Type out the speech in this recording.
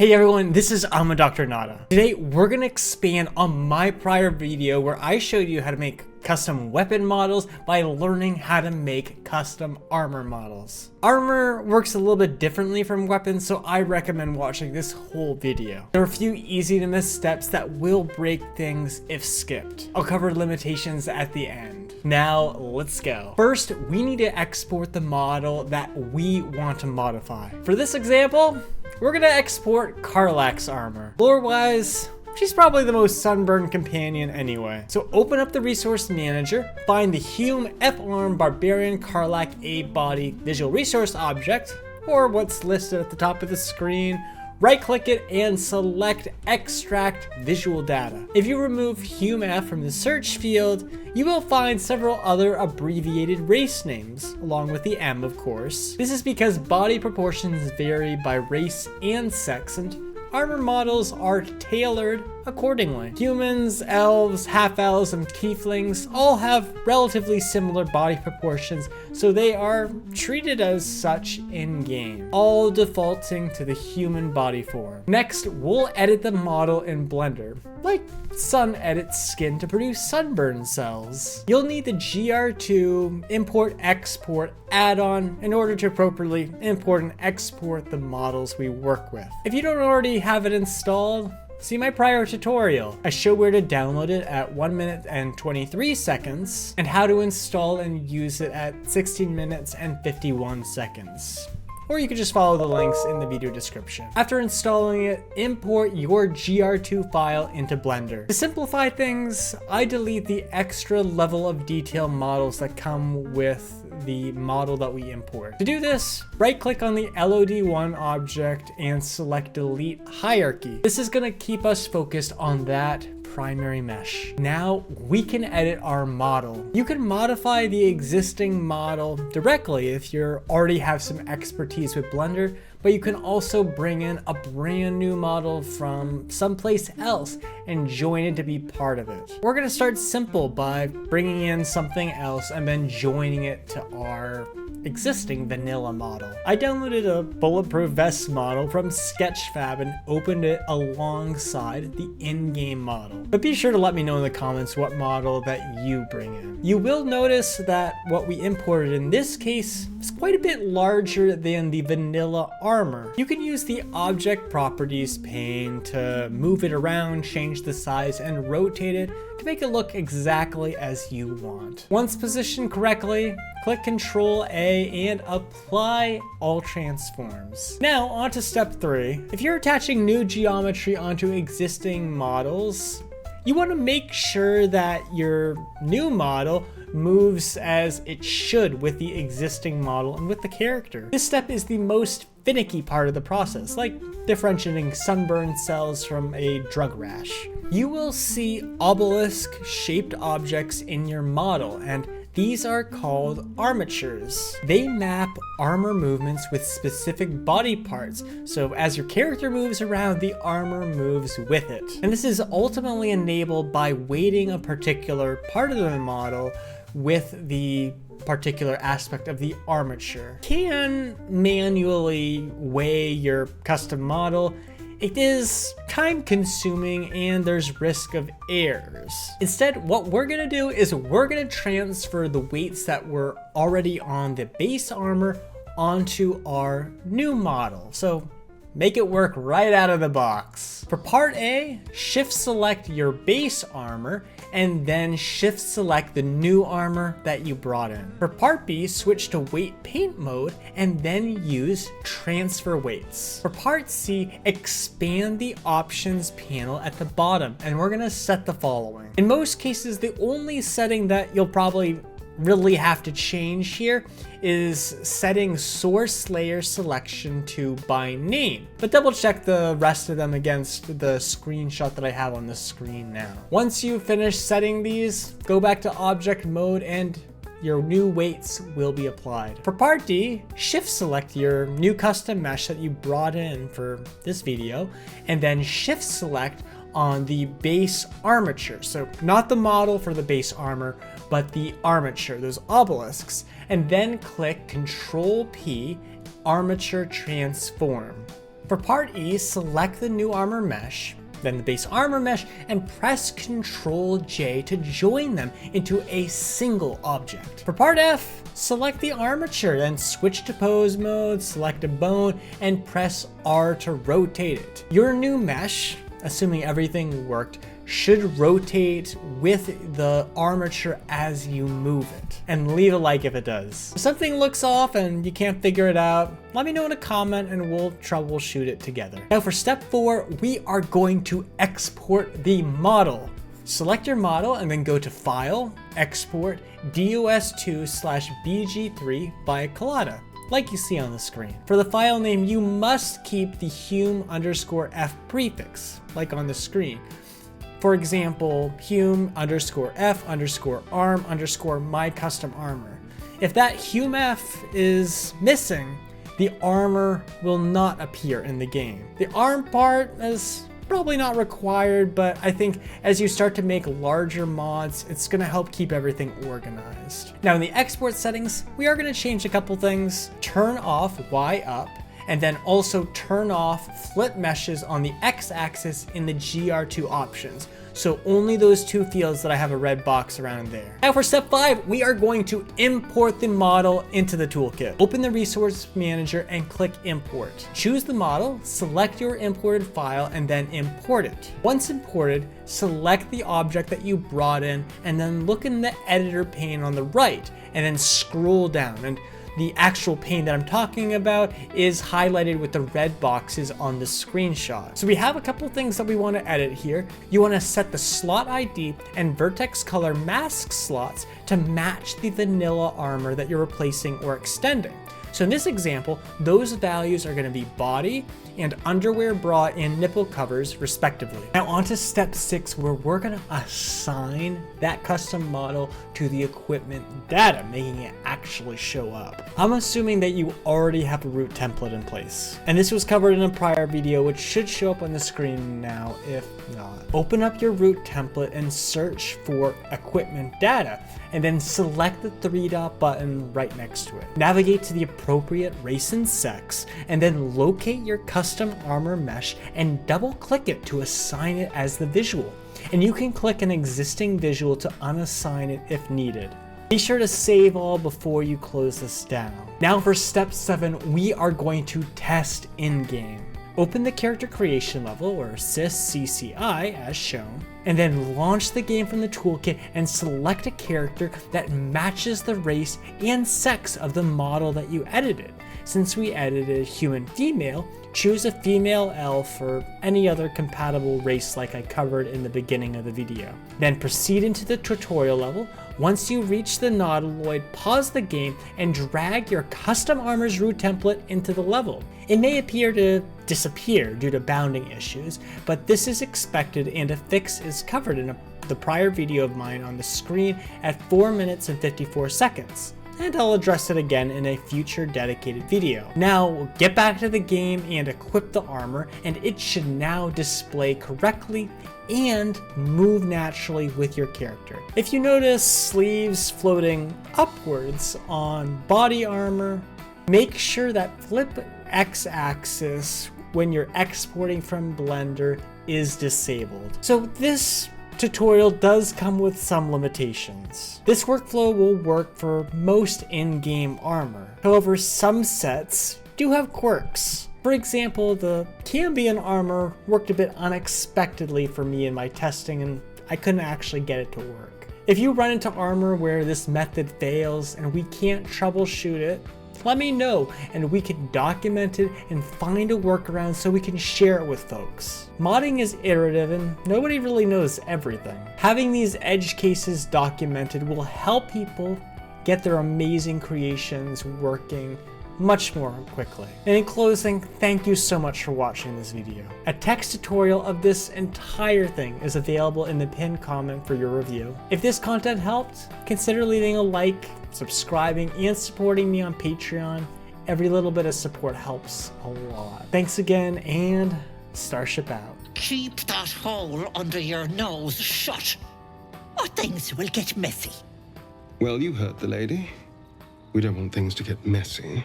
Hey everyone, this is Dr. Nada. Today we're gonna expand on my prior video where I showed you how to make custom weapon models by learning how to make custom armor models. Armor works a little bit differently from weapons, so I recommend watching this whole video. There are a few easy to miss steps that will break things if skipped. I'll cover limitations at the end. Now let's go. First, we need to export the model that we want to modify. For this example, we're gonna export Karlach's armor. Lore-wise, she's probably the most sunburned companion anyway. So open up the resource manager, find the Hume F-Arm Barbarian Karlach A-Body visual resource object, or what's listed at the top of the screen, right-click it and select Extract Visual Data. If you remove Hume F from the search field, you will find several other abbreviated race names, along with the M, of course. This is because body proportions vary by race and sex, and armor models are tailored accordingly. Humans, elves, half-elves, and tieflings all have relatively similar body proportions, so they are treated as such in-game, all defaulting to the human body form. Next, we'll edit the model in Blender, like Sun edits skin to produce sunburn cells. You'll need the GR2 import-export add-on in order to appropriately import and export the models we work with. If you don't already have it installed, see my prior tutorial. I show where to download it at 1 minute and 23 seconds and how to install and use it at 16 minutes and 51 seconds. Or you could just follow the links in the video description. After installing it, import your GR2 file into Blender. To simplify things, I delete the extra level of detail models that come with the model that we import. To do this, right-click on the LOD1 object and select Delete Hierarchy. This is gonna keep us focused on that primary mesh. Now we can edit our model. You can modify the existing model directly if you already have some expertise with Blender, but you can also bring in a brand new model from someplace else and join it to be part of it. We're gonna start simple by bringing in something else and then joining it to our existing vanilla model. I downloaded a bulletproof vest model from Sketchfab and opened it alongside the in-game model. But be sure to let me know in the comments what model that you bring in. You will notice that what we imported in this case is quite a bit larger than the vanilla armor. You can use the object properties pane to move it around, change the size, and rotate it to make it look exactly as you want. Once positioned correctly, click Ctrl A and apply all transforms. Now on to step 3. If you're attaching new geometry onto existing models, you want to make sure that your new model moves as it should with the existing model and with the character. This step is the most finicky part of the process, like differentiating sunburn cells from a drug rash. You will see obelisk-shaped objects in your model, and these are called armatures. They map armor movements with specific body parts, so as your character moves around, the armor moves with it. And this is ultimately enabled by weighting a particular part of the model with the particular aspect of the armature. Can manually weigh your custom model. It is time consuming and there's risk of errors. Instead, what we're gonna do is we're gonna transfer the weights that were already on the base armor onto our new model. So make it work right out of the box. For part A, shift select your base armor and then shift select the new armor that you brought in. For part B, switch to weight paint mode and then use transfer weights. For part C, expand the options panel at the bottom and we're gonna set the following. In most cases, the only setting that you'll probably really have to change here is setting source layer selection to by name, but double check the rest of them against the screenshot that I have on the screen now. Once you finish setting these, go back to object mode and your new weights will be applied. For part D, shift select your new custom mesh that you brought in for this video and then shift select on the base armature. So not the model for the base armor, but the armature, those obelisks, and then click Ctrl P, Armature Transform. For part E, select the new armor mesh, then the base armor mesh, and press Ctrl J to join them into a single object. For part F, select the armature, then switch to pose mode, select a bone, and press R to rotate it. Your new mesh, assuming everything worked, should rotate with the armature as you move it. And leave a like if it does. If something looks off and you can't figure it out, let me know in a comment and we'll troubleshoot it together. Now for step 4, we are going to export the model. Select your model and then go to File, Export, DOS2/BG3 by Collada, like you see on the screen. For the file name, you must keep the hum_f prefix, like on the screen. For example, hum_f_arm_my_custom_armor. If that humf is missing, the armor will not appear in the game. The arm part is probably not required, but I think as you start to make larger mods, it's gonna help keep everything organized. Now in the export settings, we are gonna change a couple things. Turn off Y up, and then also turn off flip meshes on the X-axis in the GR2 options. So only those two fields that I have a red box around there. Now for step 5, we are going to import the model into the toolkit. Open the resource manager and click import. Choose the model, select your imported file, and then import it. Once imported, select the object that you brought in, and then look in the editor pane on the right, and then scroll down. And the actual pane that I'm talking about is highlighted with the red boxes on the screenshot. So we have a couple things that we want to edit here. You want to set the slot ID and vertex color mask slots to match the vanilla armor that you're replacing or extending. So in this example, those values are going to be body and underwear, bra, and nipple covers respectively. Now on to step 6, where we're going to assign that custom model to the equipment data, making it actually show up. I'm assuming that you already have a root template in place, and this was covered in a prior video, which should show up on the screen now if not. Open up your root template and search for equipment data, and then select the 3-dot button right next to it. Navigate to the appropriate race and sex, and then locate your custom armor mesh and double click it to assign it as the visual. And you can click an existing visual to unassign it if needed. Be sure to save all before you close this down. Now for step 7, we are going to test in-game. Open the character creation level, or sys_cci as shown, and then launch the game from the toolkit and select a character that matches the race and sex of the model that you edited. Since we edited human female, choose a female elf or any other compatible race like I covered in the beginning of the video. Then proceed into the tutorial level. Once you reach the nautiloid, pause the game and drag your custom armor's root template into the level. It may appear to disappear due to bounding issues, but this is expected and a fix is covered in the prior video of mine on the screen at 4 minutes and 54 seconds. And I'll address it again in a future dedicated video. Now get back to the game and equip the armor, and it should now display correctly and move naturally with your character. If you notice sleeves floating upwards on body armor, make sure that flip X-axis when you're exporting from Blender is disabled. So this tutorial does come with some limitations. This workflow will work for most in-game armor. However, some sets do have quirks. For example, the Cambion armor worked a bit unexpectedly for me in my testing, and I couldn't actually get it to work. If you run into armor where this method fails and we can't troubleshoot it, let me know and we can document it and find a workaround so we can share it with folks. Modding is iterative and nobody really knows everything. Having these edge cases documented will help people get their amazing creations working much more quickly. And in closing, thank you so much for watching this video. A text tutorial of this entire thing is available in the pinned comment for your review. If this content helped, consider leaving a like, subscribing, and supporting me on Patreon. Every little bit of support helps a lot. Thanks again, and Starship out. Keep that hole under your nose shut, or things will get messy. Well, you heard the lady. We don't want things to get messy.